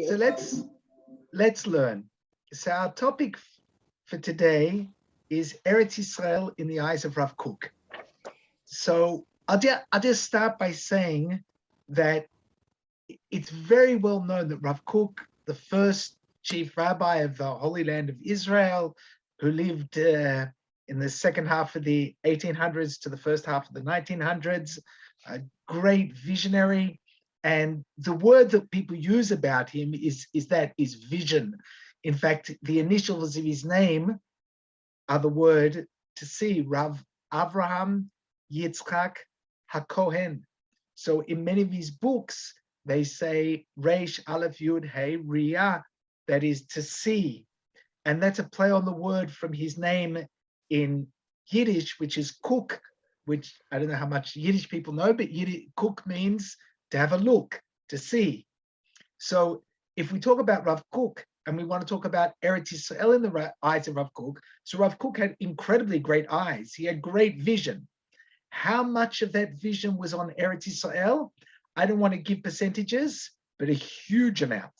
So let's learn. So our topic for today is Eretz Israel in the eyes of Rav Kook. So I'll just start by saying that it's very well known that Rav Kook, the first chief rabbi of the Holy Land of Israel, who lived in the second half of the 1800s to the first half of the 1900s, a great visionary. And the word that people use about him is vision. In fact, the initials of his name are the word to see, Rav Avraham Yitzchak HaKohen. So in many of his books, they say Reish Aleph Yud Hey Riyah, that is to see. And that's a play on the word from his name in Yiddish, which is Cook, which I don't know how much Yiddish people know, but Cook means to have a look, to see. So if we talk about Rav Kook and we want to talk about Eretz Yisrael in the eyes of Rav Kook, so Rav Kook had incredibly great eyes. He had great vision. How much of that vision was on Eretz Yisrael? I don't want to give percentages, but a huge amount.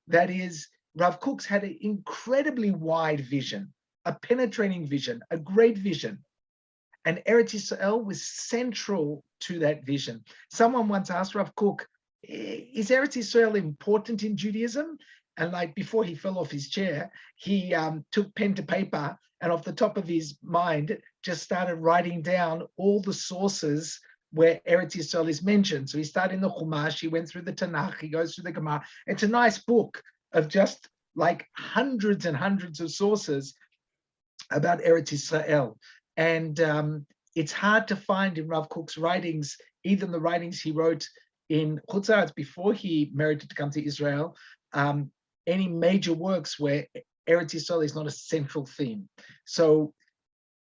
That is, Rav Kook's had an incredibly wide vision, a penetrating vision, a great vision. And Eretz Yisrael was central to that vision. Someone once asked Rav Kook, is Eretz Yisrael important in Judaism? And like before he fell off his chair, he took pen to paper and off the top of his mind just started writing down all the sources where Eretz Yisrael is mentioned. So he started in the Chumash, he went through the Tanakh, he goes through the Gemara. It's a nice book of just like hundreds and hundreds of sources about Eretz Yisrael. And it's hard to find in Rav Kook's writings, even the writings he wrote in Chutz La'aretz before he merited to come to Israel, any major works where Eretz Yisrael is not a central theme. So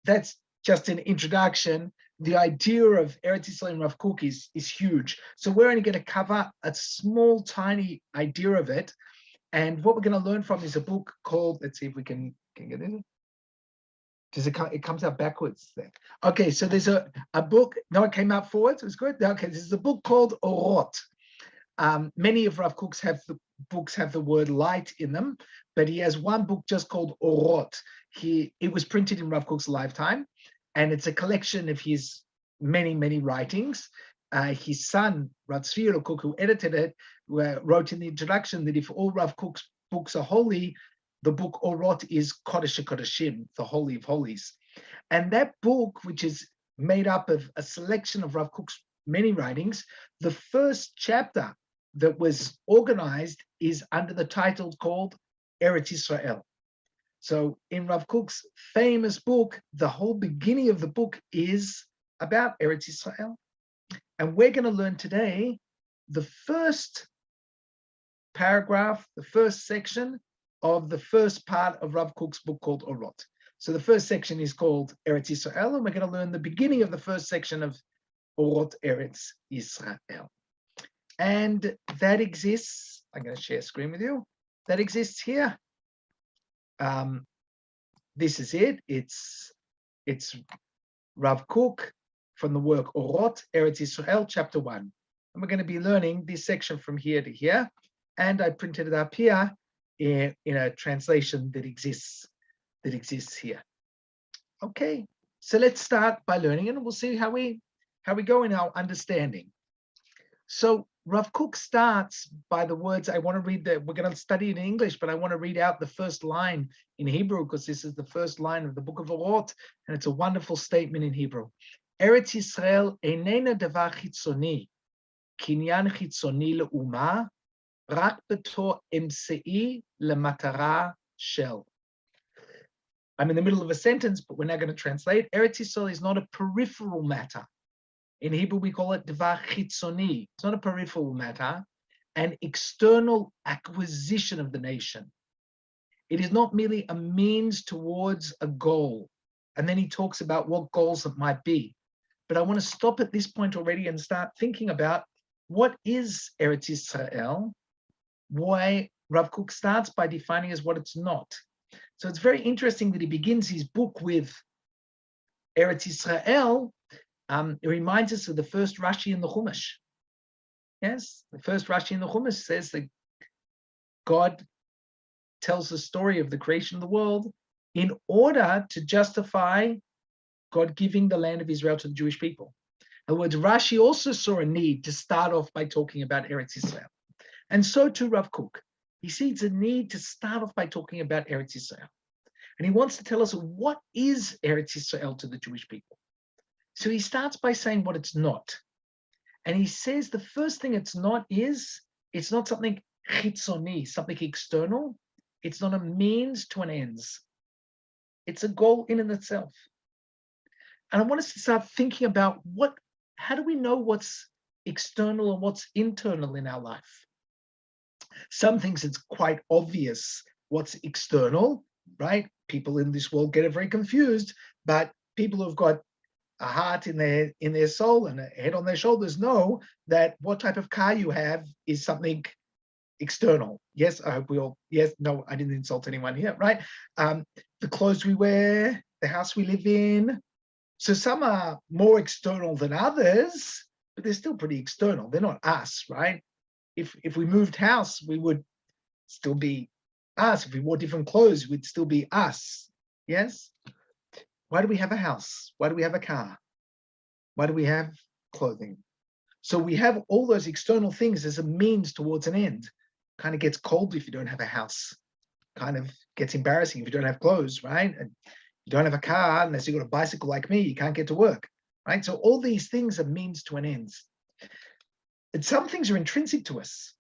that's just an introduction. The idea of Eretz Yisrael and Rav Kook is huge. So we're only going to cover a small, tiny idea of it. And what we're going to learn from is a book called, let's see if we can get it. It comes out backwards there. Okay, so there's a book. No, it came out forwards. It was good. Okay, this is a book called Orot. Many of Rav Kook's books have the word light in them, but he has one book just called Orot. It was printed in Rav Kook's lifetime, and it's a collection of his many, many writings. His son, Rav Tzvi Rav Kook, who edited it, wrote in the introduction that if all Rav Kook's books are holy, the book Orot is Kodesh HaKodeshim, the Holy of Holies. And that book, which is made up of a selection of Rav Kook's many writings, the first chapter that was organized is under the title called Eretz Yisrael. So in Rav Kook's famous book, the whole beginning of the book is about Eretz Yisrael. And we're going to learn today the first paragraph, the first section of the first part of Rav Kook's book called Orot. So the first section is called Eretz Yisrael, and we're going to learn the beginning of the first section of Orot Eretz Yisrael. And that exists, I'm going to share screen with you, that exists here. This is it. It's Rav Kook from the work Orot Eretz Yisrael, chapter 1. And we're going to be learning this section from here to here. And I printed it up here in a translation that exists here. Okay, so let's start by learning, and we'll see how we go in our understanding. So Rav Kook starts by the words. I want to read we're going to study it in English, but I want to read out the first line in Hebrew because this is the first line of the book of Orot, and it's a wonderful statement in Hebrew. Eretz Yisrael einena davar chitzoni, kinyan chitzoni le'uma, rak betor emsei lematara shel. I'm in the middle of a sentence, but we're now going to translate. Eretz Yisrael is not a peripheral matter. In Hebrew, we call it davar chitzoni. It's not a peripheral matter, an external acquisition of the nation. It is not merely a means towards a goal. And then he talks about what goals it might be. But I want to stop at this point already and start thinking about what is Eretz Yisrael, why Rav Kook starts by defining as what it's not. So it's very interesting that he begins his book with Eretz Yisrael. It reminds us of the first Rashi in the Chumash. Yes, the first Rashi in the Chumash says that God tells the story of the creation of the world in order to justify God giving the land of Israel to the Jewish people. In other words, Rashi also saw a need to start off by talking about Eretz Yisrael. And so too Rav Kook. He sees a need to start off by talking about Eretz Yisrael. And he wants to tell us what is Eretz Yisrael to the Jewish people. So he starts by saying what it's not. And he says the first thing it's not is, it's not something chitzoni, something external. It's not a means to an ends. It's a goal in and itself. And I want us to start thinking about how do we know what's external and what's internal in our life? Some things it's quite obvious what's external, right? People in this world get it very confused, but people who've got a heart in their soul and a head on their shoulders know that what type of car you have is something external. Yes, I hope we all, yes, no, I didn't insult anyone here, right? The clothes we wear, the house we live in. So some are more external than others, but they're still pretty external. They're not us, right? If we moved house, we would still be us. If we wore different clothes, we'd still be us. Yes? Why do we have a house? Why do we have a car? Why do we have clothing? So we have all those external things as a means towards an end. Kind of gets cold if you don't have a house. Kind of gets embarrassing if you don't have clothes, right? And you don't have a car unless you've got a bicycle like me, you can't get to work, right? So all these things are means to an end. And some things are intrinsic to us.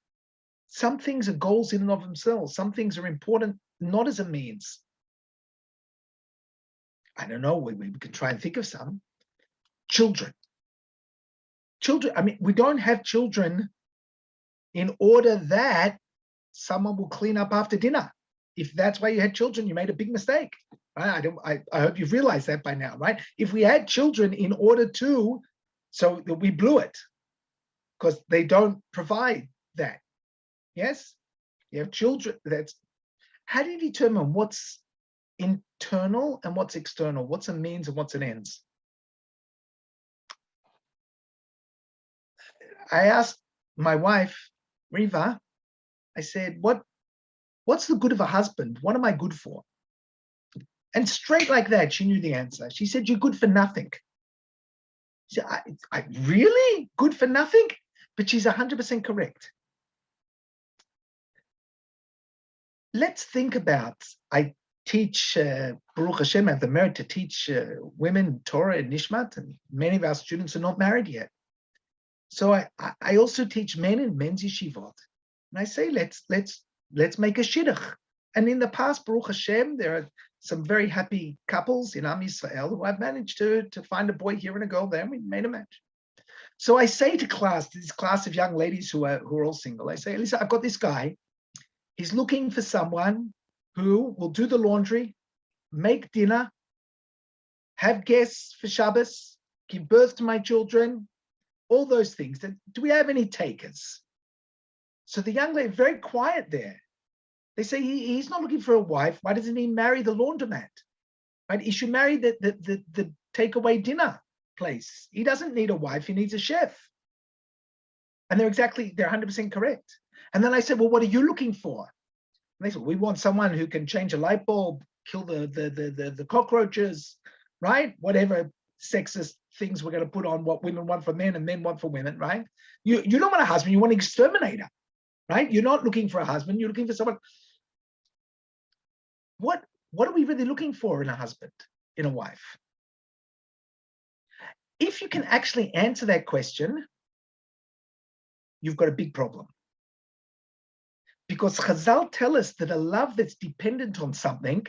Some things are goals in and of themselves. Some things are important not as a means. I don't know, we can try and think of some. Children. I mean, we don't have children in order that someone will clean up after dinner. If that's why you had children, you made a big mistake. Right? I hope you've realized that by now, right? If we had children in order to, so we blew it because they don't provide that. Yes? You have children. How do you determine what's internal and what's external? What's a means and what's an ends? I asked my wife, Riva, I said, what's the good of a husband? What am I good for? And straight like that, she knew the answer. She said, you're good for nothing. She said, I really? Good for nothing? But she's 100% correct. Let's think about, I teach, Baruch Hashem, I have the merit to teach women Torah and Nishmat, and many of our students are not married yet. So I also teach men in men's yeshivot. And I say, let's make a shidduch. And in the past, Baruch Hashem, there are some very happy couples in Am Yisrael who I've managed to find a boy here and a girl there, and we made a match. So I say to this class of young ladies who are all single, I say, listen, I've got this guy. He's looking for someone who will do the laundry, make dinner, have guests for Shabbos, give birth to my children, all those things. Do we have any takers? So the young lady, very quiet there. They say he's not looking for a wife. Why doesn't he marry the laundromat? Right? He should marry the takeaway dinner place. He doesn't need a wife. He needs a chef. And they're 100% correct. And then I said, well, what are you looking for? And they said, we want someone who can change a light bulb, kill the cockroaches, right? Whatever sexist things we're going to put on what women want for men and men want for women, right? You don't want a husband, you want an exterminator, right? You're not looking for a husband, you're looking for someone. What are we really looking for in a husband, in a wife? If you can actually answer that question, you've got a big problem. Because Chazal tell us that a love that's dependent on something,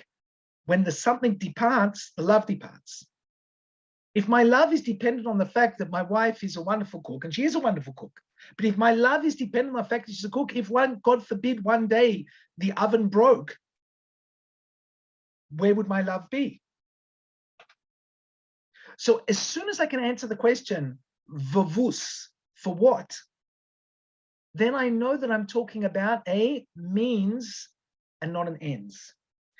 when the something departs, the love departs. If my love is dependent on the fact that my wife is a wonderful cook, and she is a wonderful cook, but if my love is dependent on the fact that she's a cook, if God forbid, one day the oven broke, where would my love be? So as soon as I can answer the question, vavus, for what? Then I know that I'm talking about a means and not an ends.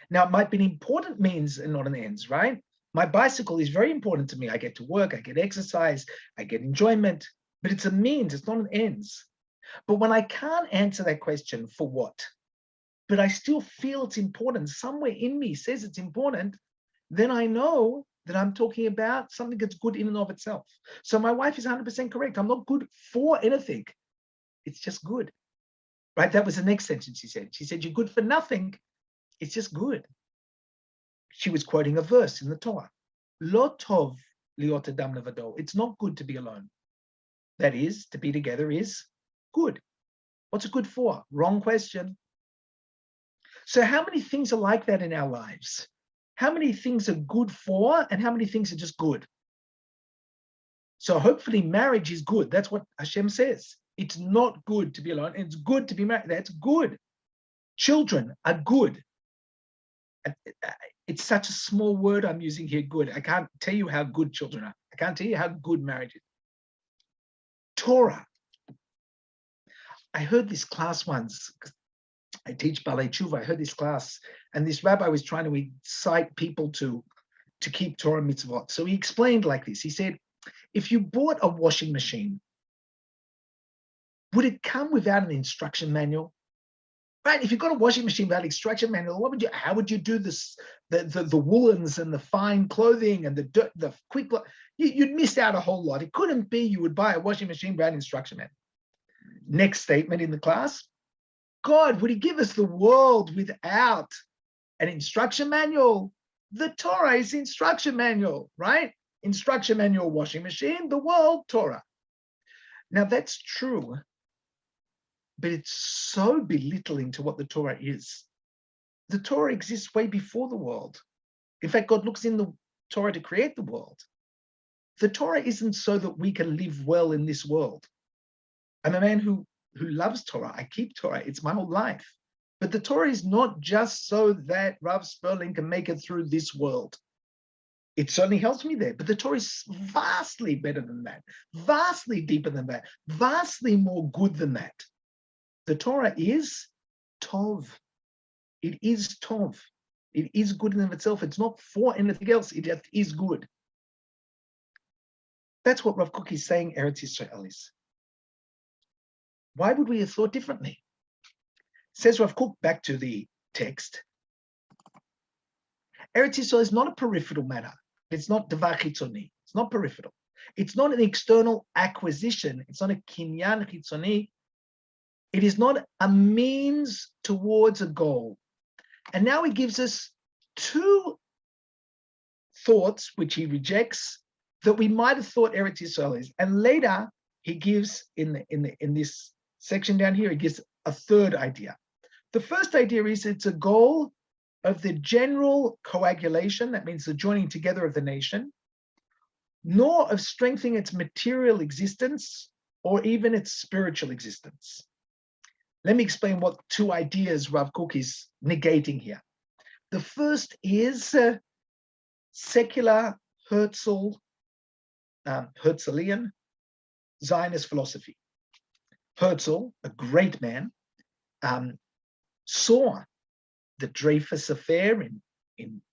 Now, it might be an important means and not an ends, right? My bicycle is very important to me. I get to work, I get exercise, I get enjoyment, but it's a means, it's not an ends. But when I can't answer that question, for what? but I still feel it's important. Somewhere in me says it's important. Then I know that I'm talking about something that's good in and of itself. So my wife is 100% correct. I'm not good for anything. It's just good. Right? That was the next sentence she said. She said, you're good for nothing. It's just good. She was quoting a verse in the Torah. Lo tov liot adam levado. It's not good to be alone. That is, to be together is good. What's it good for? Wrong question. So how many things are like that in our lives? How many things are good for and how many things are just good? So hopefully marriage is good. That's what Hashem says. It's not good to be alone. It's good to be married. That's good. Children are good. It's such a small word I'm using here, good. I can't tell you how good children are. I can't tell you how good marriage is. Torah. I heard this class once. I teach Balei Tshuva. I heard this class, and this rabbi was trying to incite people to keep Torah mitzvot. So he explained like this. He said, if you bought a washing machine, would it come without an instruction manual? Right? If you've got a washing machine without instruction manual, how would you do this? The woolens and the fine clothing and the dirt, the quick, you'd miss out a whole lot. It couldn't be you would buy a washing machine without instruction manual. Next statement in the class. God, would he give us the world without an instruction manual? The Torah is instruction manual, right? Instruction manual, washing machine, the world, Torah. Now that's true, but it's so belittling to what the Torah is. The Torah exists way before the world. In fact, God looks in the Torah to create the world. The Torah isn't so that we can live well in this world. I'm a man who loves Torah. I keep Torah. It's my whole life. But the Torah is not just so that Rav Sperling can make it through this world. It certainly helps me there. But the Torah is vastly better than that, vastly deeper than that, vastly more good than that. The Torah is Tov. It is Tov. It is good in and of itself. It's not for anything else. It just is good. That's what Rav Kook is saying Eretz Yisrael is. Why would we have thought differently? Says Rav Kook, back to the text. Eretz Yisrael is not a peripheral matter. It's not davar chitzoni. It's not peripheral. It's not an external acquisition. It's not a kinyan chitzoni. It is not a means towards a goal. And now he gives us two thoughts, which he rejects, that we might have thought Eretz Yisrael is. And later he gives in this section down here, he gives a third idea. The first idea is it's a goal of the general coagulation, that means the joining together of the nation, nor of strengthening its material existence or even its spiritual existence. Let me explain what two ideas Rav Kook is negating here. The first is secular Herzlian Zionist philosophy. Herzl, a great man, saw the Dreyfus affair in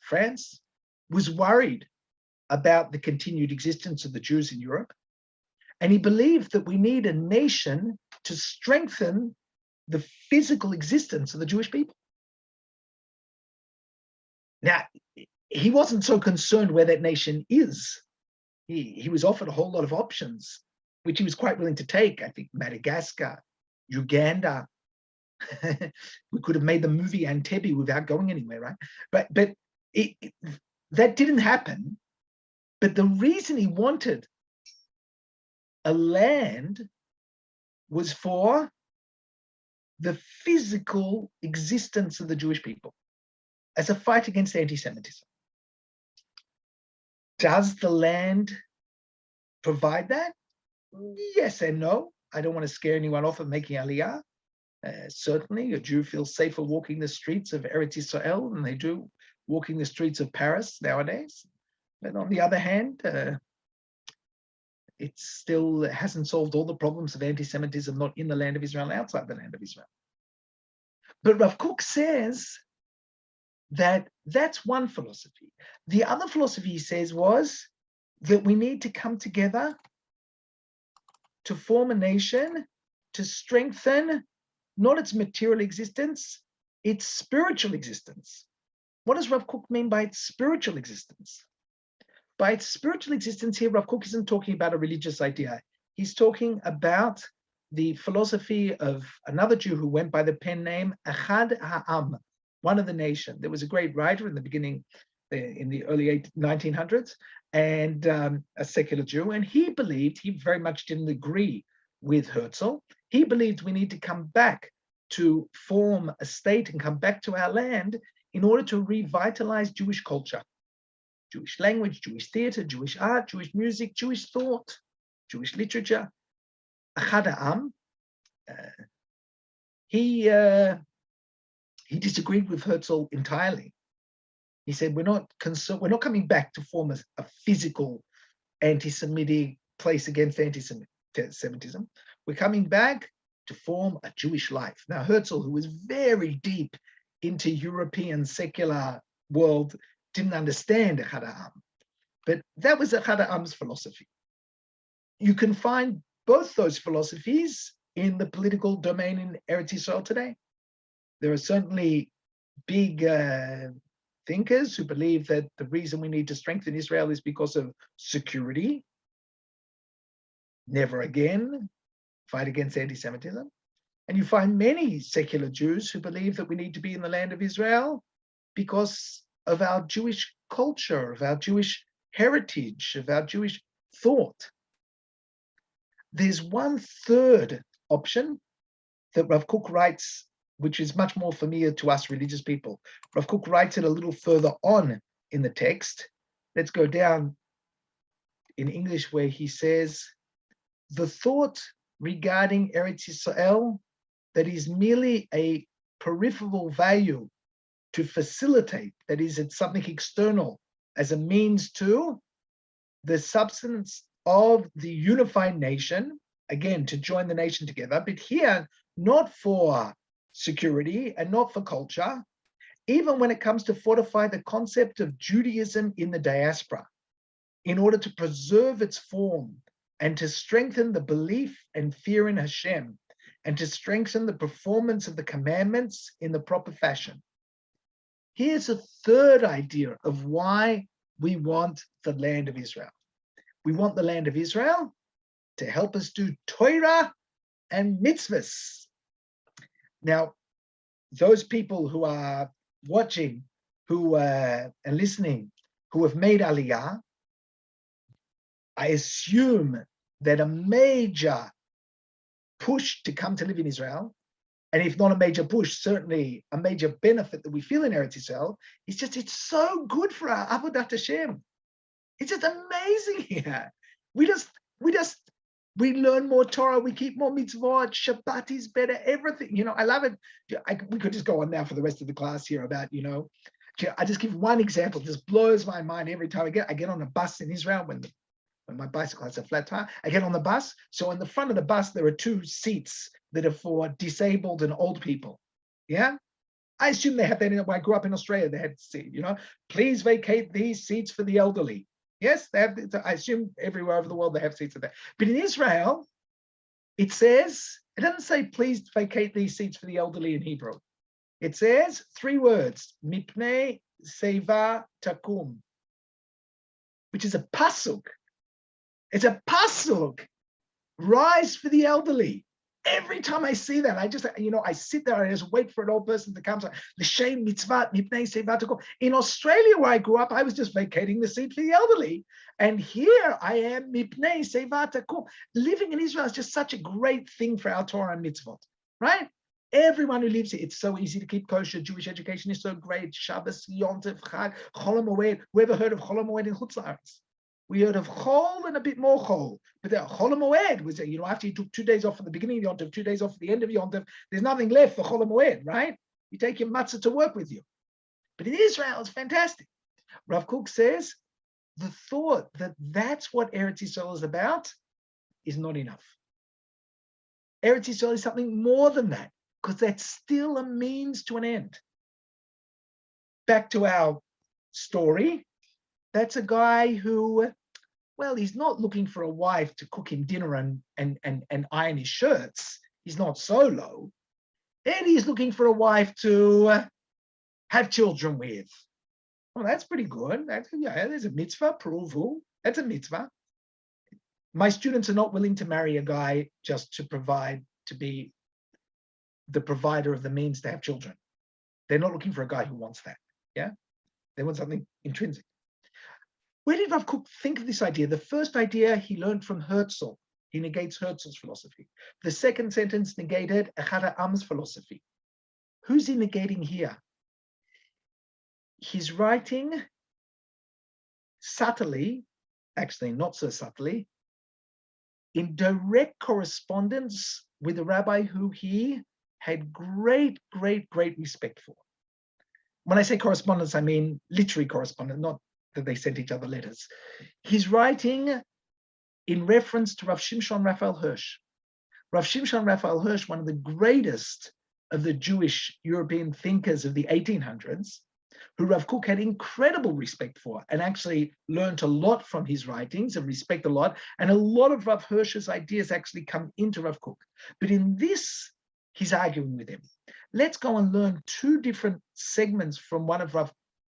France, was worried about the continued existence of the Jews in Europe, and he believed that we need a nation to strengthen the physical existence of the Jewish people. Now, he wasn't so concerned where that nation is. He was offered a whole lot of options, which he was quite willing to take. I think Madagascar, Uganda. We could have made the movie Entebbe without going anywhere, right? But that didn't happen. But the reason he wanted a land was for the physical existence of the Jewish people as a fight against anti-Semitism. Does the land provide that? Yes and no. I don't want to scare anyone off of making Aliyah. Certainly, a Jew feels safer walking the streets of Eretz Yisrael than they do walking the streets of Paris nowadays. But on the other hand, it still hasn't solved all the problems of anti-Semitism, not in the land of Israel, outside the land of Israel. But Rav Kook says that that's one philosophy. The other philosophy, he says, was that we need to come together to form a nation to strengthen not its material existence, its spiritual existence. What does Rav Kook mean by its spiritual existence? By its spiritual existence here, Rav Kook isn't talking about a religious idea. He's talking about the philosophy of another Jew who went by the pen name Echad Ha'am, one of the nation. There was a great writer in the beginning, in the early 1900s, and a secular Jew, and he believed, he very much didn't agree with Herzl. He believed we need to come back to form a state and come back to our land in order to revitalize Jewish culture, Jewish language, Jewish theater, Jewish art, Jewish music, Jewish thought, Jewish literature. Echad Ha'am, he disagreed with Herzl entirely. He said, we're not coming back to form a physical anti-Semitic place against anti-Semitism. We're coming back to form a Jewish life. Now, Herzl, who was very deep into European secular world, didn't understand Echad Ha'am, but that was Echad Ha'am's philosophy. You can find both those philosophies in the political domain in Eretz Yisrael today. There are certainly big thinkers who believe that the reason we need to strengthen Israel is because of security. Never again fight against anti-Semitism. And you find many secular Jews who believe that we need to be in the land of Israel because of our Jewish culture, of our Jewish heritage, of our Jewish thought. There's one third option that Rav Kook writes, which is much more familiar to us religious people. Rav Kook writes it a little further on in the text. Let's go down in English where he says, the thought regarding Eretz Yisrael that is merely a peripheral value to facilitate, that is, it's something external as a means to the substance of the unified nation, again, to join the nation together, but here, not for security and not for culture, even when it comes to fortify the concept of Judaism in the diaspora, in order to preserve its form and to strengthen the belief and fear in Hashem, and to strengthen the performance of the commandments in the proper fashion. Here's a third idea of why we want the land of Israel. We want the land of Israel to help us do Torah and mitzvahs. Now, those people who are watching, and listening, who have made Aliyah, I assume that a major push to come to live in Israel, and if not a major push, certainly a major benefit that we feel in Eretz Yisrael, is it's so good for our Avodat Hashem. It's just amazing here. We learn more Torah, we keep more mitzvot, Shabbat is better, everything. I love it. We could just go on now for the rest of the class here about, I just give one example, it just blows my mind every time I get on a bus in Israel when my bicycle has a flat tire, I get on the bus. So in the front of the bus, there are 2 seats that are for disabled and old people. Yeah. I assume they have that when I grew up in Australia, they had to see, please vacate these seats for the elderly. Yes, they have. I assume everywhere over the world they have seats of that. But in Israel, it doesn't say please vacate these seats for the elderly in Hebrew. It says 3 words, mipnei seva takum, which is a pasuk. It's a pasuk. Rise for the elderly. Every time I see that, I just, I sit there and I just wait for an old person to come. So, l'shem mitzvat mipnei seva takum. In Australia, where I grew up, I was just vacating the seat for the elderly. And here I am, mipnei seva takum. Living in Israel is just such a great thing for our Torah and mitzvot, right? Everyone who lives here, it's so easy to keep kosher. Jewish education is so great. Shabbos, Yom Tov, Chag, Chol HaMoed. Whoever heard of Chol HaMoed in Chutz La'aretz? We heard of Chol and a bit more Chol. But the Chol HaMoed was, after you took 2 days off from the beginning of Yom Tov, 2 days off at the end of Yom Tov, there's nothing left for Chol HaMoed, right? You take your matzah to work with you. But in Israel, it's fantastic. Rav Kook says, the thought that that's what Eretz Yisrael is about is not enough. Eretz Yisrael is something more than that, because that's still a means to an end. Back to our story. That's a guy who, he's not looking for a wife to cook him dinner and iron his shirts. He's not so low. and he's looking for a wife to have children with. Well, that's pretty good. Yeah, there's a mitzvah, pruvu. That's a mitzvah. My students are not willing to marry a guy just to provide, to be the provider of the means to have children. They're not looking for a guy who wants that. Yeah, they want something intrinsic. Where did Rav Kook think of this idea? The first idea he learned from Herzl. He negates Herzl's philosophy. The second sentence negated Echad Ha'am's philosophy. Who's he negating here? He's writing subtly, actually not so subtly, in direct correspondence with a rabbi who he had great respect for. When I say correspondence, I mean literary correspondence, not that they sent each other letters. He's writing in reference to Rav Shimshon Raphael Hirsch. Rav Shimshon Raphael Hirsch, one of the greatest of the Jewish European thinkers of the 1800s, who Rav Kook had incredible respect for and actually learned a lot from his writings and respect a lot. And a lot of Rav Hirsch's ideas actually come into Rav Kook. But in this, he's arguing with him. Let's go and learn two different segments from one of Rav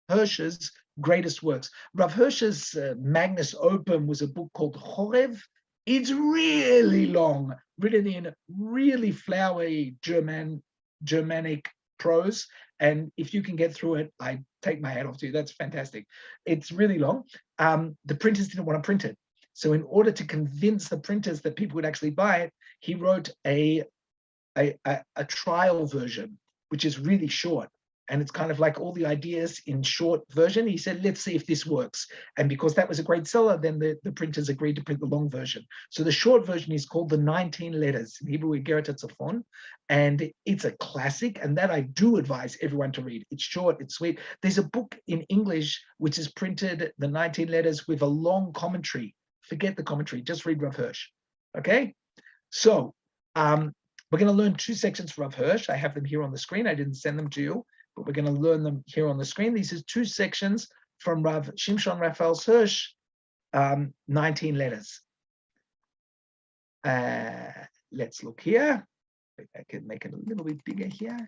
Hirsch's greatest works. Rav Hirsch's Magnus Opum was a book called Chorev. It's really long, written in really flowery Germanic prose. And if you can get through it, I take my hat off to you. That's fantastic. It's really long. The printers didn't want to print it. So in order to convince the printers that people would actually buy it, he wrote a trial version, which is really short. And it's kind of like all the ideas in short version. He said, let's see if this works. And because that was a great seller, then the printers agreed to print the long version. So the short version is called the 19 Letters. In Hebrew, Igeret Hatzafon. And it's a classic. And that I do advise everyone to read. It's short, it's sweet. There's a book in English, which is printed, the 19 Letters, with a long commentary. Forget the commentary, just read Rav Hirsch. Okay? So we're going to learn two sections from Rav Hirsch. I have them here on the screen. I didn't send them to you, but we're going to learn them here on the screen. These are two sections from Rav Shimshon Raphael Hirsch, 19 Letters. Let's look here. I can make it a little bit bigger here.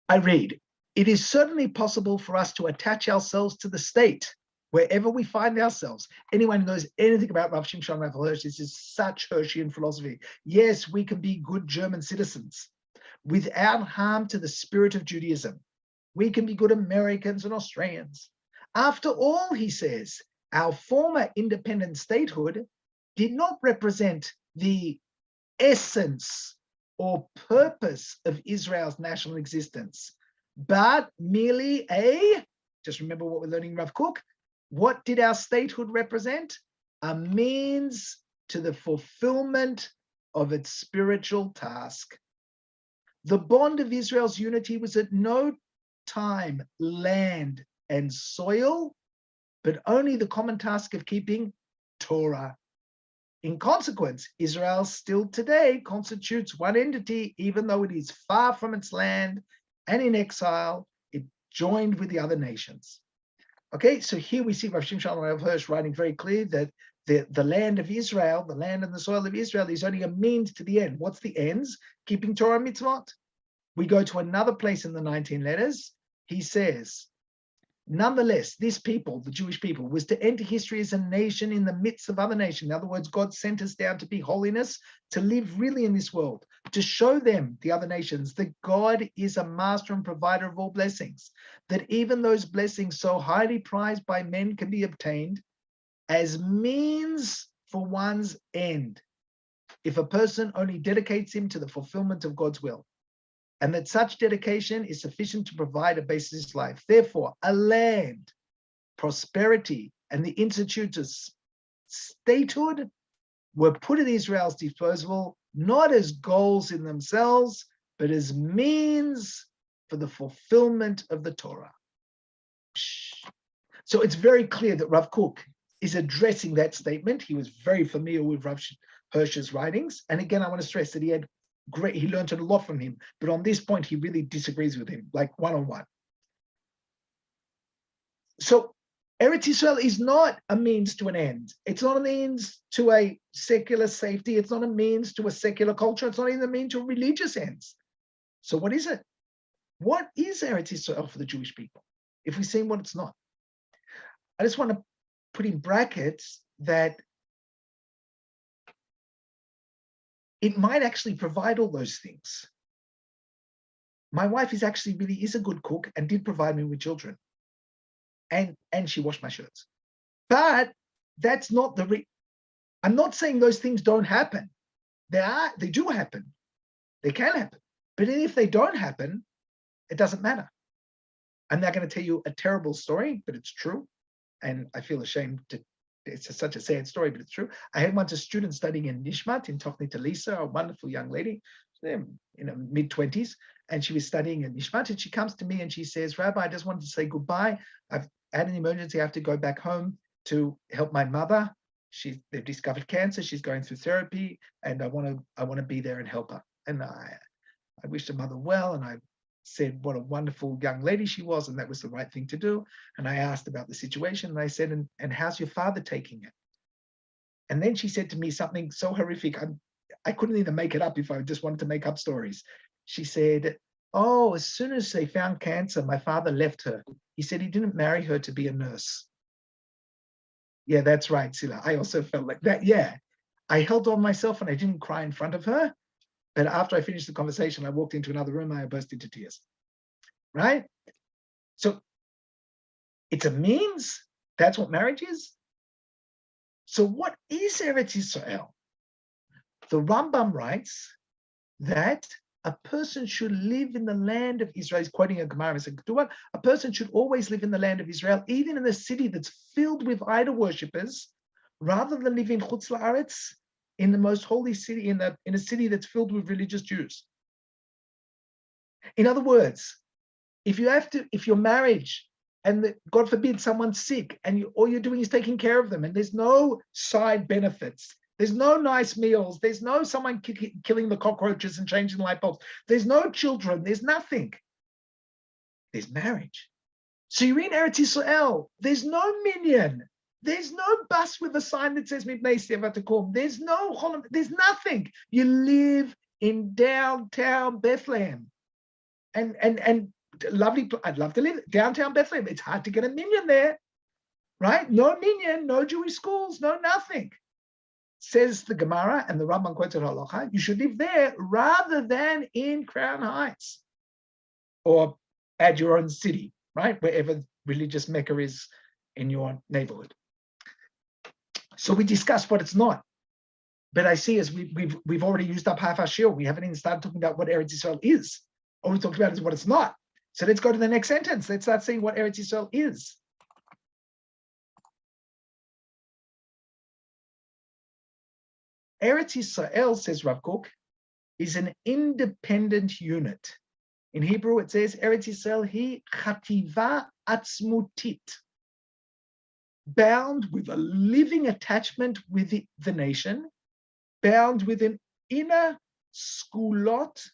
I read, it is certainly possible for us to attach ourselves to the state wherever we find ourselves. Anyone who knows anything about Rav Shimshon Raphael Hirsch, this is such Hirschian philosophy. Yes, we can be good German citizens without harm to the spirit of Judaism. We can be good Americans and Australians. After all, he says, our former independent statehood did not represent the essence or purpose of Israel's national existence, but merely just remember what we're learning in Rav Kook, what did our statehood represent? A means to the fulfillment of its spiritual task. The bond of Israel's unity was at no time land and soil, but only the common task of keeping Torah. In consequence, Israel still today constitutes one entity, even though it is far from its land and in exile, it joined with the other nations. Okay, so here we see Rav Shimshon Raphael Hirsch writing very clear that the land of Israel, the land and the soil of Israel is only a means to the end. What's the ends? Keeping Torah mitzvot. We go to another place in the 19 Letters. He says, nonetheless, this people, the Jewish people, was to enter history as a nation in the midst of other nations. In other words, God sent us down to be holiness, to live really in this world, to show them, the other nations, that God is a master and provider of all blessings, that even those blessings so highly prized by men can be obtained as means for one's end, if a person only dedicates him to the fulfillment of God's will, and that such dedication is sufficient to provide a basis of his life. Therefore, a land, prosperity, and the institutes of statehood were put at Israel's disposal, not as goals in themselves, but as means for the fulfillment of the Torah. So it's very clear that Rav Kook is addressing that statement. He was very familiar with Rav Hirsch's writings. And again, I want to stress that he learned a lot from him, but on this point, he really disagrees with him, like one-on-one. So Eretz Yisrael is not a means to an end. It's not a means to a secular safety. It's not a means to a secular culture. It's not even a means to religious ends. So what is it? What is Eretz Yisrael for the Jewish people? If we see what it's not. I just want to put in brackets that it might actually provide all those things. My wife is actually really is a good cook and did provide me with children. And she washed my shirts. But that's not I'm not saying those things don't happen. They do happen. They can happen. But if they don't happen, it doesn't matter. I'm not going to tell you a terrible story, but it's true. And I feel ashamed it's such a sad story, but it's true. I had once a student studying in Nishmat in Tochnit Elisa, a wonderful young lady, in her mid-20s, and she was studying in Nishmat, and she comes to me and she says, Rabbi, I just wanted to say goodbye. I've had an emergency. I have to go back home to help my mother. They've discovered cancer. She's going through therapy, and I want to be there and help her. And I wished her mother well, and I said what a wonderful young lady she was, and that was the right thing to do. And I asked about the situation, and I said, and how's your father taking it? And then she said to me something so horrific, I couldn't even make it up if I just wanted to make up stories. She said, oh, as soon as they found cancer, my father left her. He said he didn't marry her to be a nurse. Yeah, that's right, Sila. I also felt like that. Yeah, I held on myself and I didn't cry in front of her. But after I finished the conversation, I walked into another room and I burst into tears. Right? So it's a means. That's what marriage is. So what is Eretz Yisrael? The Rambam writes that a person should live in the land of Israel. He's quoting a Gemara. He said, a person should always live in the land of Israel, even in a city that's filled with idol worshippers, rather than live in Chutz La'aretz, in the most holy city, in a city that's filled with religious Jews. In other words, if your marriage, and God forbid someone's sick, and all you're doing is taking care of them, and there's no side benefits, there's no nice meals, there's no someone killing the cockroaches and changing light bulbs, there's no children, there's nothing. There's marriage. So you're in Eretz Yisrael, there's no minyan, there's no bus with a sign that says Mibnei Sevatakum, there's nothing. You live in downtown Bethlehem. And lovely, I'd love to live downtown Bethlehem. It's hard to get a minyan there, right? No minyan, no Jewish schools, no nothing. Says the Gemara, and the Rambam quotes it halacha, you should live there rather than in Crown Heights or at your own city, right? Wherever religious Mecca is in your neighborhood. So we discussed what it's not. But I see as we've already used up half our shiur. We haven't even started talking about what Eretz Yisrael is. All we talked about is what it's not. So let's go to the next sentence. Let's start seeing what Eretz Yisrael is. Eretz Yisrael, says Rav Kook, is an independent unit. In Hebrew, it says Eretz Yisrael hi chativa atzmutit, bound with a living attachment with the nation, bound with an inner skulot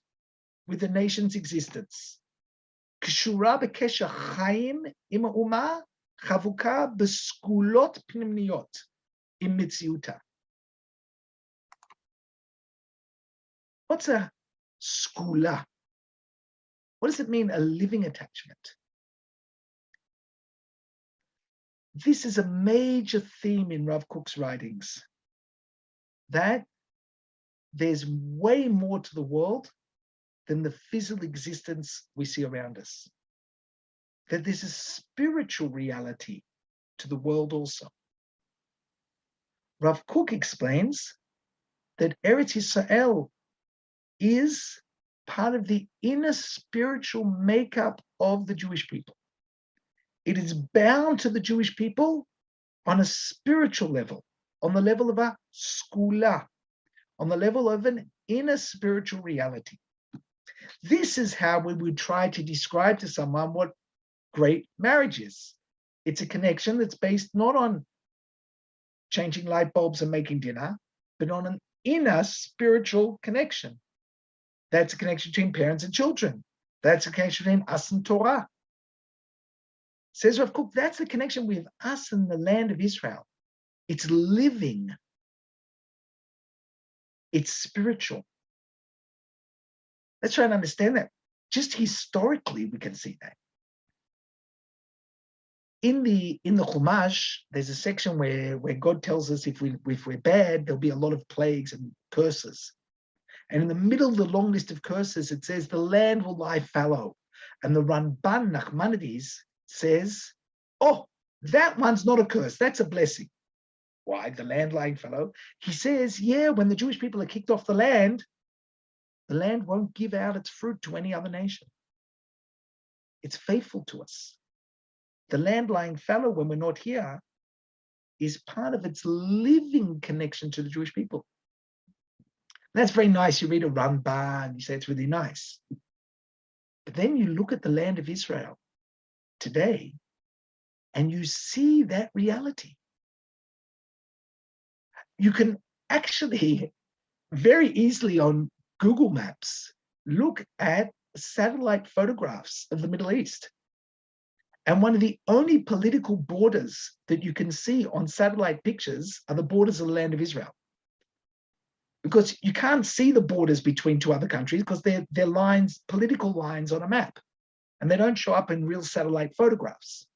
with the nation's existence. Kshura b'kesher chaim im ha'uma, chavuka b'skulot pnimniot im mitziuta. What's a skula? What does it mean, a living attachment? This is a major theme in Rav Kook's writings, that there's way more to the world than the physical existence we see around us. That there's a spiritual reality to the world also. Rav Kook explains that Eretz Yisrael is part of the inner spiritual makeup of the Jewish people. It is bound to the Jewish people on a spiritual level, on the level of a skula, on the level of an inner spiritual reality. This is how we would try to describe to someone what great marriage is. It's a connection that's based not on changing light bulbs and making dinner, but on an inner spiritual connection. That's a connection between parents and children. That's a connection between us and Torah. Says Rav Kook, that's the connection with us and the land of Israel. It's living. It's spiritual. Let's try and understand that. Just historically, we can see that. In the Chumash, there's a section where God tells us if we're bad, there'll be a lot of plagues and curses. And in the middle of the long list of curses, it says the land will lie fallow. And the Ramban Nachmanides says, oh, that one's not a curse, that's a blessing. Why? The land lying fallow? He says, yeah, when the Jewish people are kicked off the land won't give out its fruit to any other nation. It's faithful to us. The land lying fallow when we're not here is part of its living connection to the Jewish people. That's very nice. You read a Ramban, you say it's really nice. But then you look at the land of Israel today and you see that reality. You can actually very easily on Google Maps look at satellite photographs of the Middle East. And one of the only political borders that you can see on satellite pictures are the borders of the land of Israel. Because you can't see the borders between two other countries because they're lines, political lines on a map. And they don't show up in real satellite photographs.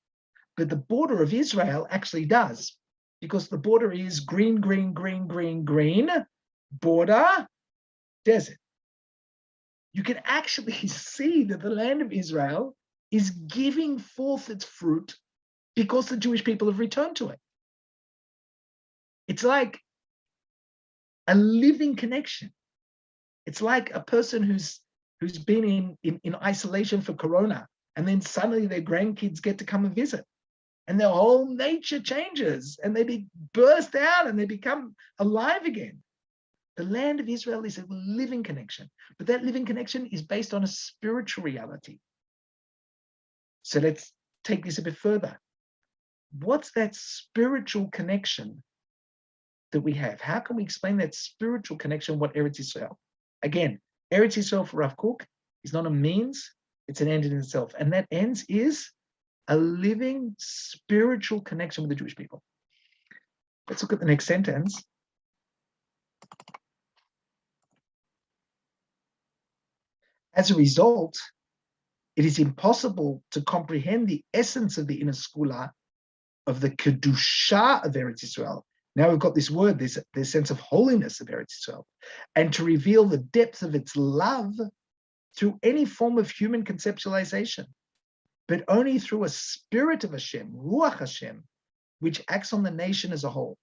But the border of Israel actually does, because the border is green, green, green, green, green, border, desert. You can actually see that the land of Israel is giving forth its fruit because the Jewish people have returned to it. It's like a living connection. It's like a person who's been in isolation for Corona, and then suddenly their grandkids get to come and visit. And their whole nature changes, and they burst out and they become alive again. The land of Israel is a living connection, but that living connection is based on a spiritual reality. So let's take this a bit further. What's that spiritual connection that we have? How can we explain that spiritual connection? What Eretz Israel? Again, Eretz Israel for Rav Kook is not a means, it's an end in itself. And that ends is a living spiritual connection with the Jewish people. Let's look at the next sentence. As a result, it is impossible to comprehend the essence of the inner skula of the kedusha of Eretz Israel. Now we've got this word, this sense of holiness of Eretz Israel, and to reveal the depth of its love through any form of human conceptualization, but only through a spirit of Hashem, Ruach Hashem, which acts on the nation as a whole.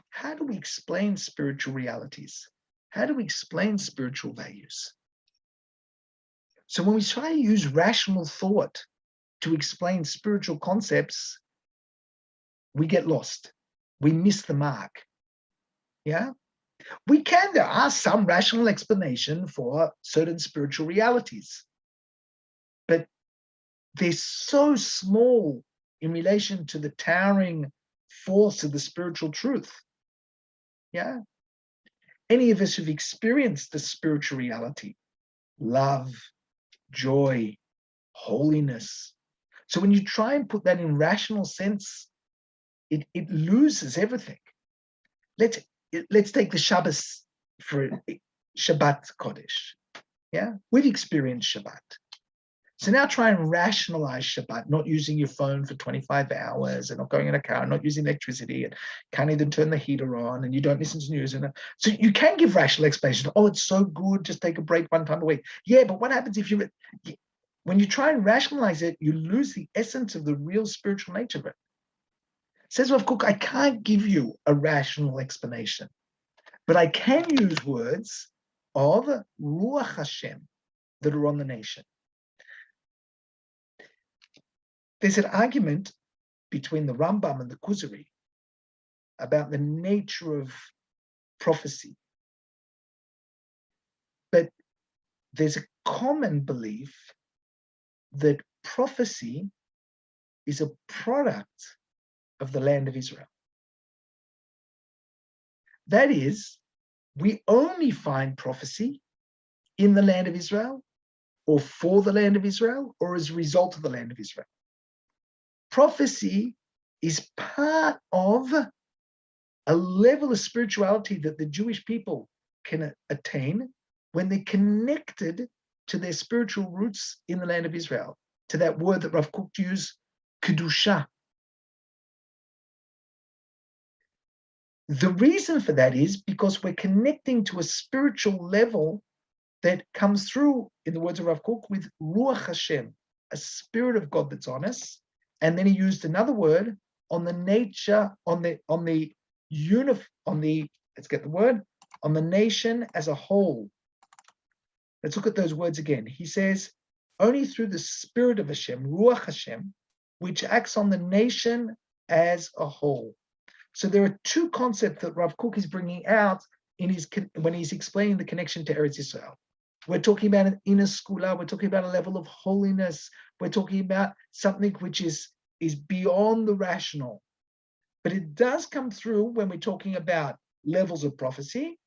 How do we explain spiritual realities? How do we explain spiritual values? So when we try to use rational thought to explain spiritual concepts, we get lost. We miss the mark. Yeah? There are some rational explanation for certain spiritual realities, but they're so small in relation to the towering force of the spiritual truth. Yeah? Any of us who've experienced the spiritual reality, love, joy, holiness. So when you try and put that in rational sense, it loses everything. Let's take the Shabbos for Shabbat Kodesh. Yeah, we've experienced Shabbat. So now try and rationalize Shabbat, not using your phone for 25 hours and not going in a car, not using electricity, and can't even turn the heater on, and you don't listen to news. So you can give rational explanation. Oh, it's so good, just take a break one time a week. Yeah, but what happens if when you try and rationalize it, you lose the essence of the real spiritual nature of it. Says Rav Kook, I can't give you a rational explanation, but I can use words of Ruach Hashem that are on the nation. There's an argument between the Rambam and the Kuzari about the nature of prophecy. But there's a common belief that prophecy is a product of the land of Israel. That is, we only find prophecy in the land of Israel, or for the land of Israel, or as a result of the land of Israel. Prophecy is part of a level of spirituality that the Jewish people can attain when they're connected to their spiritual roots in the land of Israel, to that word that Rav Kook used, kedusha. The reason for that is because we're connecting to a spiritual level that comes through, in the words of Rav Kook, with Ruach Hashem, a spirit of God that's on us. And then he used another word on the nature, on the nation as a whole. Let's look at those words again. He says, only through the spirit of Hashem, Ruach Hashem, which acts on the nation as a whole. So there are two concepts that Rav Kook is bringing out when he's explaining the connection to Eretz Yisrael. We're talking about an inner skula, we're talking about a level of holiness, we're talking about something which is beyond the rational. But it does come through when we're talking about levels of prophecy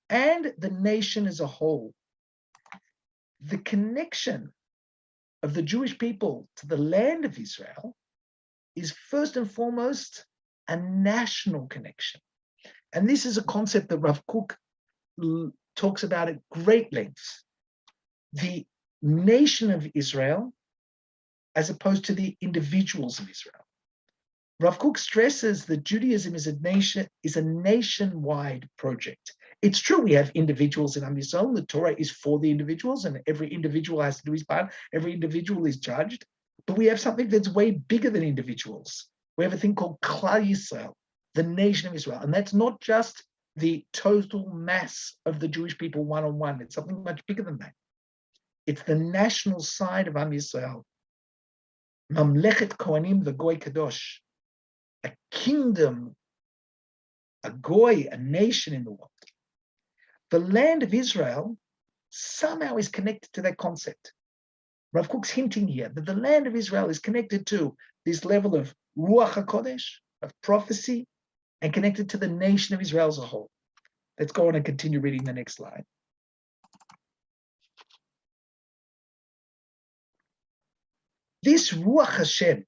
and the nation as a whole. The connection of the Jewish people to the land of Israel is first and foremost a national connection. And this is a concept that Rav Kook talks about at great lengths. The nation of Israel as opposed to the individuals of Israel. Rav Kook stresses that Judaism is a nationwide project. It's true we have individuals in Am Yisrael. The Torah is for the individuals, and every individual has to do his part. Every individual is judged. But we have something that's way bigger than individuals. We have a thing called Klal Yisrael, the nation of Israel. And that's not just the total mass of the Jewish people one-on-one. It's something much bigger than that. It's the national side of Am Yisrael. Mamlechet Kohanim v'Goy Kadosh. A kingdom, a goy, a nation in the world. The land of Israel somehow is connected to that concept. Rav Kook's hinting here that the land of Israel is connected to this level of Ruach HaKodesh, of prophecy, and connected to the nation of Israel as a whole. Let's go on and continue reading the next slide. This Ruach Hashem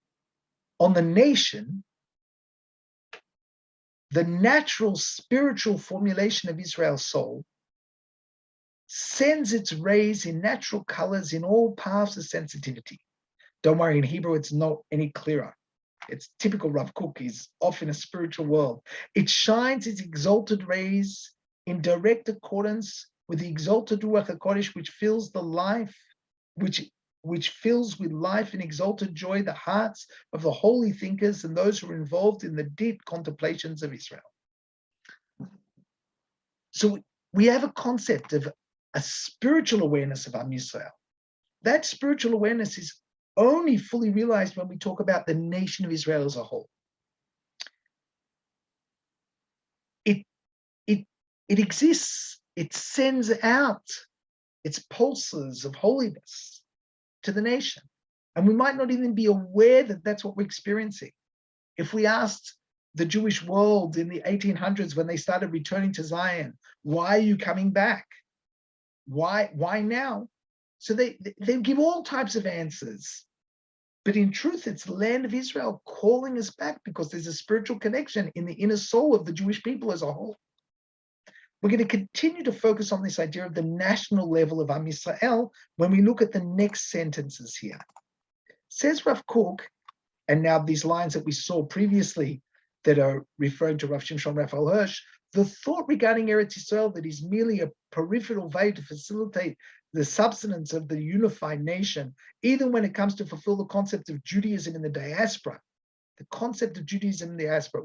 on the nation, the natural spiritual formulation of Israel's soul, sends its rays in natural colors in all paths of sensitivity. Don't worry, in Hebrew it's not any clearer. It's typical Rav Kook, he's off in a spiritual world. It shines its exalted rays in direct accordance with the exalted Ruach HaKodesh, which fills the life, which fills with life and exalted joy the hearts of the holy thinkers and those who are involved in the deep contemplations of Israel. So we have a concept of a spiritual awareness of Am Yisrael. That spiritual awareness is only fully realized when we talk about the nation of Israel as a whole. It exists, it sends out its pulses of holiness to the nation. And we might not even be aware that that's what we're experiencing. If we asked the Jewish world in the 1800s when they started returning to Zion, why are you coming back? Why now? So they give all types of answers. But in truth, it's the land of Israel calling us back because there's a spiritual connection in the inner soul of the Jewish people as a whole. We're going to continue to focus on this idea of the national level of Am Yisrael when we look at the next sentences here. Says Rav Kook, and now these lines that we saw previously that are referring to Rav Shimshon Raphael Hirsch, the thought regarding Eretz Yisrael that is merely a peripheral way to facilitate the substance of the unified nation, even when it comes to fulfill the concept of Judaism in the diaspora. The concept of Judaism in the diaspora,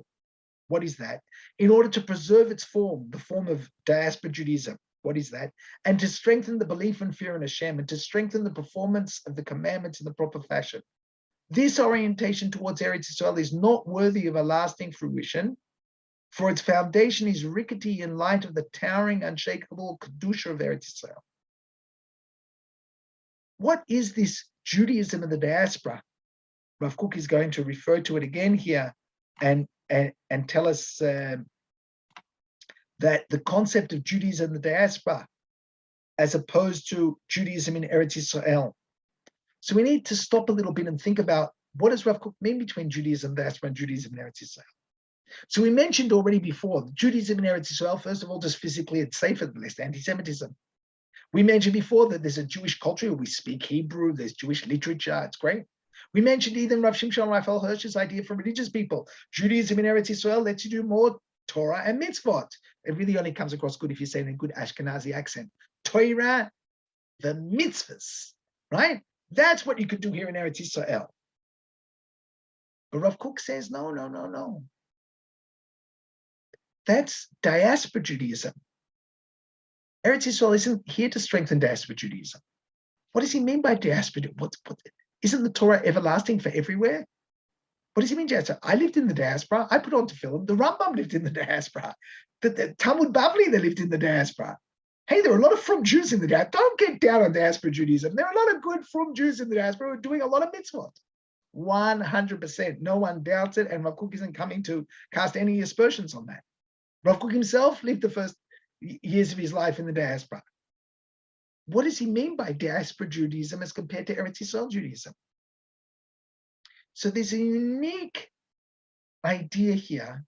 what is that? In order to preserve its form, the form of diaspora Judaism, what is that? And to strengthen the belief and fear in Hashem, and to strengthen the performance of the commandments in the proper fashion. This orientation towards Eretz Yisrael is not worthy of a lasting fruition, for its foundation is rickety in light of the towering, unshakable Kedusha of Eretz Yisrael. What is this Judaism in the diaspora? Rav Kook is going to refer to it again here and tell us that the concept of Judaism in the diaspora as opposed to Judaism in Eretz Israel. So we need to stop a little bit and think about what does Rav Kook mean between Judaism, diaspora, and Judaism in Eretz Israel. So we mentioned already before, Judaism in Eretz Israel, first of all, just physically, it's safer than less anti-Semitism. We mentioned before that there's a Jewish culture where we speak Hebrew, there's Jewish literature, it's great. We mentioned even Rav Shimshon Raphael Hirsch's idea for religious people. Judaism in Eretz Israel lets you do more Torah and mitzvot. It really only comes across good if you say it in a good Ashkenazi accent. Torah, the mitzvahs, right? That's what you could do here in Eretz Israel. But Rav Kook says, no. That's diaspora Judaism. Eretz Israel isn't here to strengthen diaspora Judaism. What does he mean by diaspora? Isn't the Torah everlasting for everywhere? What does he mean, diaspora? I lived in the diaspora. I put on tefillin. The Rambam lived in the diaspora. The Talmud Bavli, they lived in the diaspora. Hey, there are a lot of frum Jews in the diaspora. Don't get down on diaspora Judaism. There are a lot of good frum Jews in the diaspora who are doing a lot of mitzvot. 100%. No one doubts it, and Rav Kook isn't coming to cast any aspersions on that. Rav Kook himself lived the first years of his life in the diaspora. What does he mean by diaspora Judaism as compared to Eretz Yisrael Judaism? So there's a unique idea here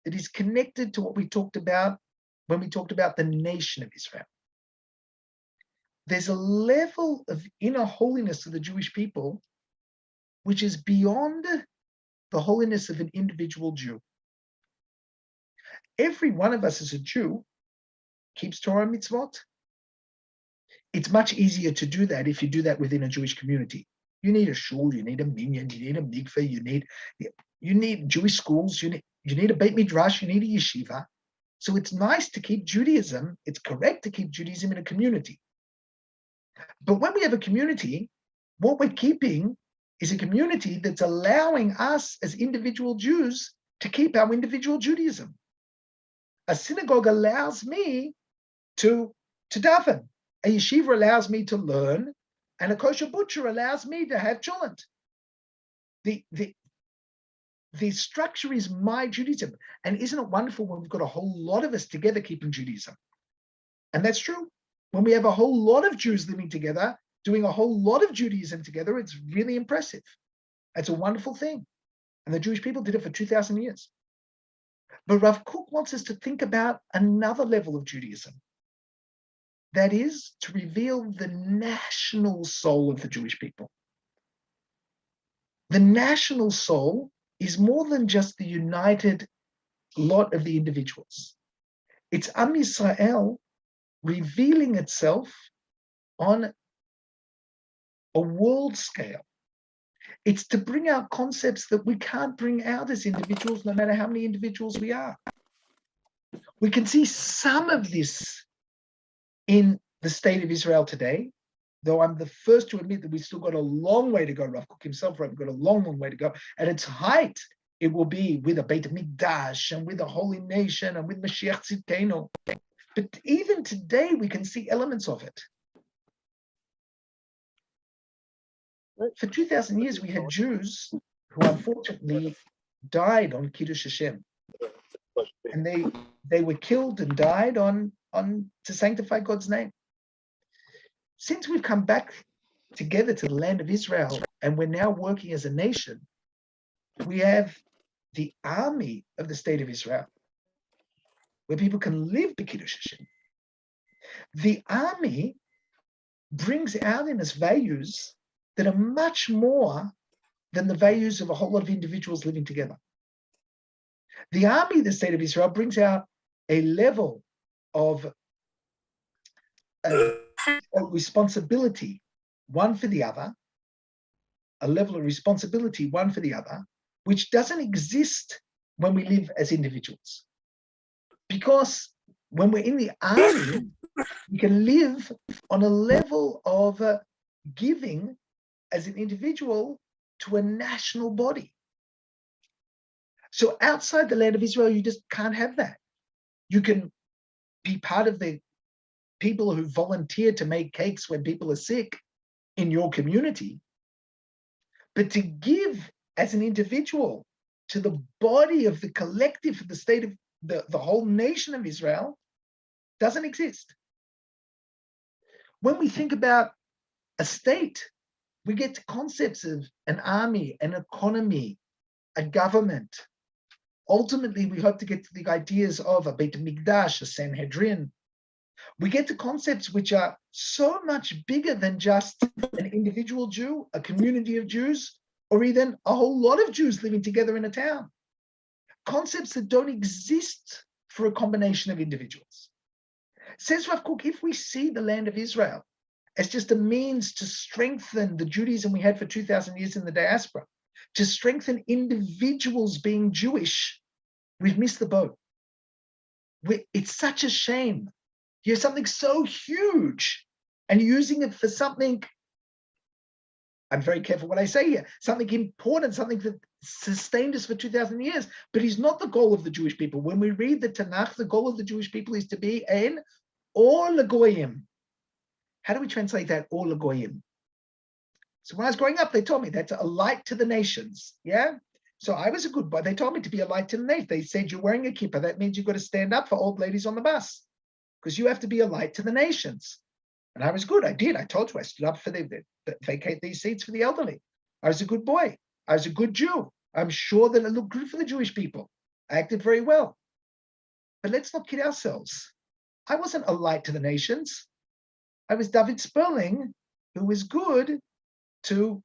that is connected to what we talked about when we talked about the nation of Israel. There's a level of inner holiness of the Jewish people which is beyond the holiness of an individual Jew. Every one of us as a Jew keeps Torah mitzvot. It's much easier to do that if you do that within a Jewish community. You need a shul, you need a minyan, you need a mikveh, you need Jewish schools, you need a Beit Midrash, you need a yeshiva. So it's nice to keep Judaism, it's correct to keep Judaism in a community. But when we have a community, what we're keeping is a community that's allowing us as individual Jews to keep our individual Judaism. A synagogue allows me to daven. A yeshiva allows me to learn, and a kosher butcher allows me to have cholent. The structure is my Judaism. And isn't it wonderful when we've got a whole lot of us together keeping Judaism? And that's true. When we have a whole lot of Jews living together, doing a whole lot of Judaism together, it's really impressive. It's a wonderful thing. And the Jewish people did it for 2,000 years. But Rav Kook wants us to think about another level of Judaism. That is to reveal the national soul of the Jewish people. The national soul is more than just the united lot of the individuals. It's Am Yisrael revealing itself on a world scale. It's to bring out concepts that we can't bring out as individuals, no matter how many individuals we are. We can see some of this in the state of Israel today, though I'm the first to admit that we've still got a long way to go. Rav Kook himself, we've got a long way to go. At its height, it will be with a Beit Mikdash and with a holy nation and with Mashiach Tzidkenu. But even today, we can see elements of it. For 2,000 years, we had Jews who unfortunately died on Kiddush Hashem. And they were killed and died on to sanctify God's name. Since we've come back together to the land of Israel and we're now working as a nation, we have the army of the state of Israel, where people can live the Kiddush Hashem. The army brings out in us values that are much more than the values of a whole lot of individuals living together. The army of the state of Israel brings out a level of responsibility, one for the other, a level of responsibility, one for the other, which doesn't exist when we live as individuals. Because when we're in the army, we can live on a level of giving as an individual to a national body. So outside the land of Israel, you just can't have that. You can be part of the people who volunteer to make cakes when people are sick in your community, but to give as an individual to the body of the collective of the state of the whole nation of Israel doesn't exist. When we think about a state, we get to concepts of an army, an economy, a government. Ultimately, we hope to get to the ideas of a Beit Mikdash, a Sanhedrin. We get to concepts which are so much bigger than just an individual Jew, a community of Jews, or even a whole lot of Jews living together in a town. Concepts that don't exist for a combination of individuals. Says Rav Kook, if we see the land of Israel as just a means to strengthen the Judaism we had for 2,000 years in the diaspora, to strengthen individuals being Jewish, we've missed the boat. It's such a shame. You're something so huge and using it for something, I'm very careful what I say here, something important, something that sustained us for 2,000 years, but is not the goal of the Jewish people. When we read the Tanakh, the goal of the Jewish people is to be an or Lagoyim. How do we translate that, or Lagoyim? So when I was growing up, they told me that's a light to the nations, yeah? So I was a good boy. They told me to be a light to the nations. They said, you're wearing a kippah, that means you've got to stand up for old ladies on the bus, because you have to be a light to the nations. And I was good, I did. I told you, I stood up for them, vacate these seats for the elderly. I was a good boy. I was a good Jew. I'm sure that it looked good for the Jewish people. I acted very well. But let's not kid ourselves. I wasn't a light to the nations. I was David Sperling, who was good to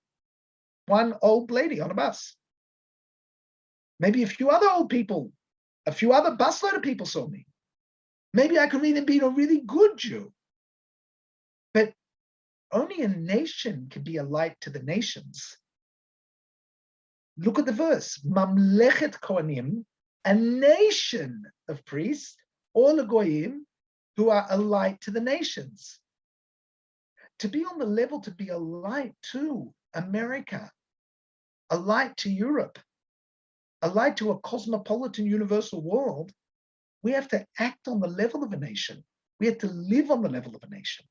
one old lady on a bus. Maybe a few other old people, a few other busload of people saw me. Maybe I could even be a really good Jew. But only a nation can be a light to the nations. Look at the verse. Mamlechet Kohanim, a nation of priests, or Lagoyim, who are a light to the nations. To be on the level to be a light to America, a light to Europe, a light to a cosmopolitan universal world, we have to act on the level of a nation. We have to live on the level of a nation.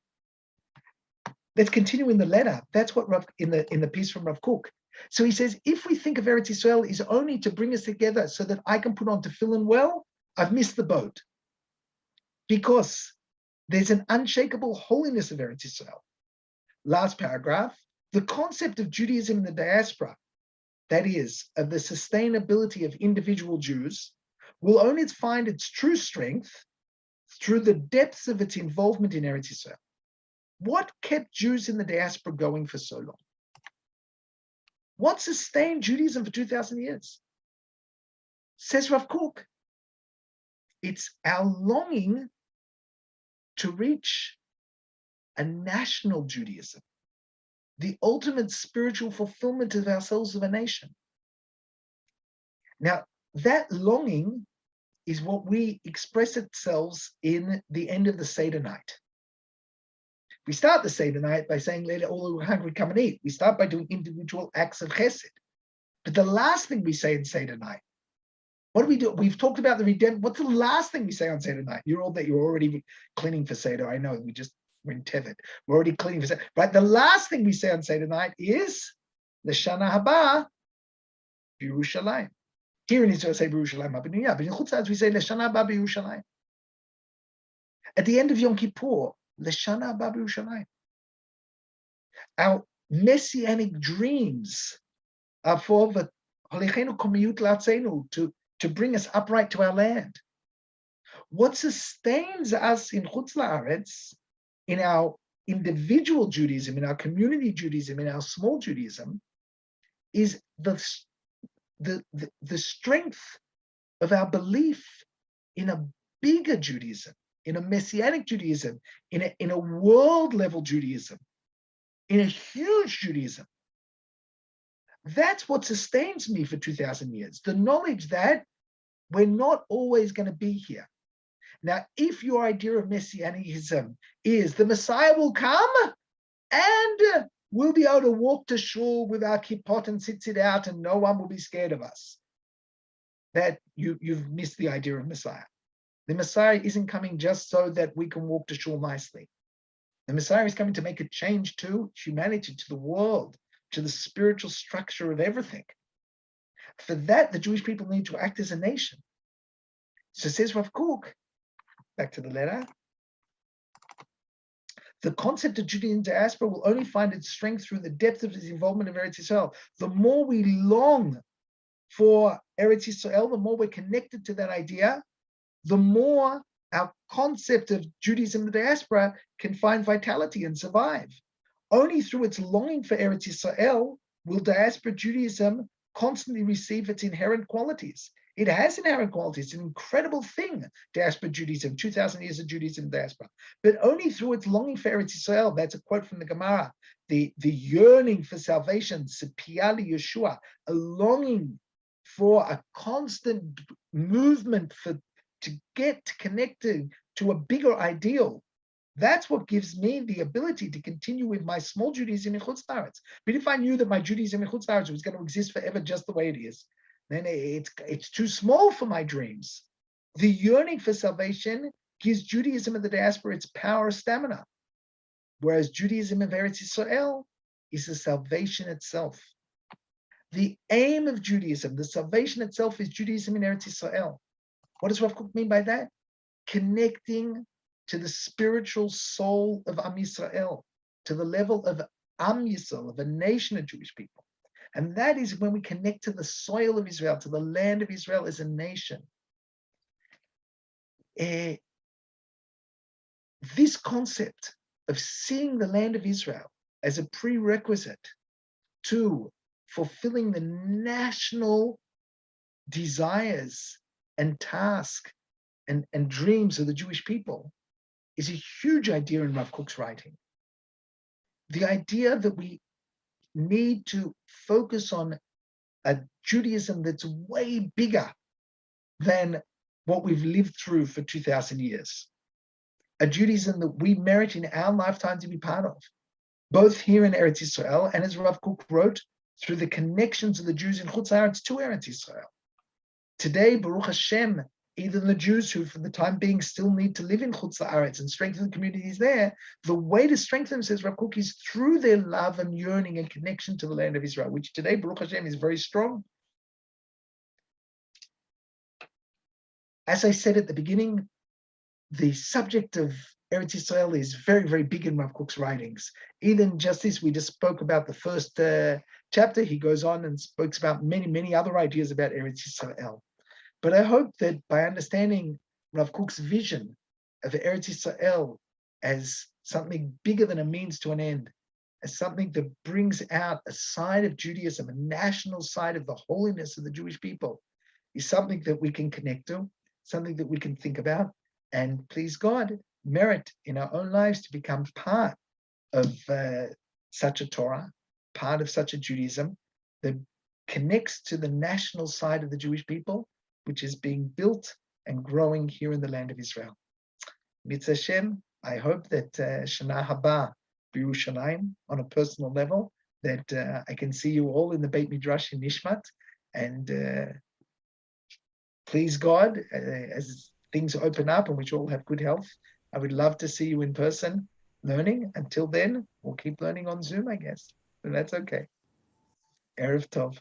Let's continue in the letter. That's what in the piece from Rav Kook. So he says, if we think of Eretz Yisrael is only to bring us together so that I can put on tefillin well, I've missed the boat. Because there's an unshakable holiness of Eretz Yisrael. Last paragraph, the concept of Judaism in the diaspora, that is, of the sustainability of individual Jews, will only find its true strength through the depths of its involvement in Eretz Yisrael. What kept Jews in the diaspora going for so long? What sustained Judaism for 2,000 years? Says Rav Kook, it's our longing to reach a national Judaism, the ultimate spiritual fulfillment of ourselves of a nation. Now, that longing is what we express ourselves in the end of the Seder night. We start the Seder night by saying, let all who are hungry come and eat. We start by doing individual acts of chesed. But the last thing we say in Seder night, what do we do? We've talked about the redemption. What's the last thing we say on Seder night? You're already cleaning for Seder. I know, we're in Tevet. We're already cleaning for Seder. But the last thing we say on Seder night is L'Shana Haba B'Yerushalayim. Here in Israel, say B'Yerushalayim Haba, but in Chutz La'aretz we say L'Shana Haba B'Yerushalayim. At the end of Yom Kippur, L'Shana Haba B'Yerushalayim. Our messianic dreams are for the Halechenu Komiyut La'atzenu, to bring us upright to our land. What sustains us in Chutz La'aretz, in our individual Judaism, in our community Judaism, in our small Judaism, is the strength of our belief in a bigger Judaism, in a messianic Judaism, in a world level Judaism, in a huge Judaism. That's what sustains me for 2,000 years. The knowledge that we're not always going to be here. Now, if your idea of messianism is the Messiah will come and we'll be able to walk to shul with our kippot and sit it out and no one will be scared of us, that you've missed the idea of Messiah. The Messiah isn't coming just so that we can walk to shul nicely. The Messiah is coming to make a change to humanity, to the world, to the spiritual structure of everything. For that, the Jewish people need to act as a nation. So says Rav Kook, back to the letter, The concept of Judaism diaspora will only find its strength through the depth of its involvement in Eretz Yisrael. The more we long for Eretz Yisrael, the more we're connected to that idea, the more our concept of Judaism in the diaspora can find vitality and survive. Only through its longing for Eretz Yisrael will diaspora Judaism constantly receive its inherent qualities. It has inherent qualities. It's an incredible thing, diaspora Judaism, 2,000 years of Judaism in diaspora. But only through its longing for Eretz Yisrael, that's a quote from the Gemara, the yearning for salvation, Tzipiyah Yeshua, a longing for a constant movement to get connected to a bigger ideal. That's what gives me the ability to continue with my small Judaism in Chutz La'aretz. But if I knew that my Judaism in Chutz La'aretz was going to exist forever just the way it is, then it's too small for my dreams. The yearning for salvation gives Judaism in the diaspora its power, stamina, whereas Judaism in Eretz Yisrael is the salvation itself. The aim of Judaism, the salvation itself, is Judaism in Eretz Yisrael. What does Rav Kook mean by that? Connecting to the spiritual soul of Am Yisrael, to the level of Am Yisrael, of a nation of Jewish people. And that is when we connect to the soil of Israel, to the land of Israel as a nation. This concept of seeing the land of Israel as a prerequisite to fulfilling the national desires and tasks and dreams of the Jewish people is a huge idea in Rav Kook's writing. The idea that we need to focus on a Judaism that's way bigger than what we've lived through for 2,000 years. A Judaism that we merit in our lifetime to be part of, both here in Eretz Yisrael and, as Rav Kook wrote, through the connections of the Jews in Chutz La'aretz to Eretz Yisrael. Today, Baruch Hashem, even the Jews who, for the time being, still need to live in Chutz La'aretz and strengthen the communities there, the way to strengthen them, says Rav Kook, is through their love and yearning and connection to the land of Israel, which today, Baruch Hashem, is very strong. As I said at the beginning, the subject of Eretz Yisrael is very, very big in Rav Kook's writings. Even just this, we just spoke about the first chapter. He goes on and speaks about many, many other ideas about Eretz Yisrael. But I hope that by understanding Rav Kook's vision of Eretz Yisrael as something bigger than a means to an end, as something that brings out a side of Judaism, a national side of the holiness of the Jewish people, is something that we can connect to, something that we can think about, and please God, merit in our own lives to become part of such a Torah, part of such a Judaism that connects to the national side of the Jewish people, which is being built and growing here in the land of Israel. Mitzvah Hashem, I hope that Shana Haba B'Yerushalayim, on a personal level, that I can see you all in the Beit Midrash in Nishmat, and please God, as things open up and we all have good health, I would love to see you in person learning. Until then, we'll keep learning on Zoom, I guess. But that's okay. Erev Tov.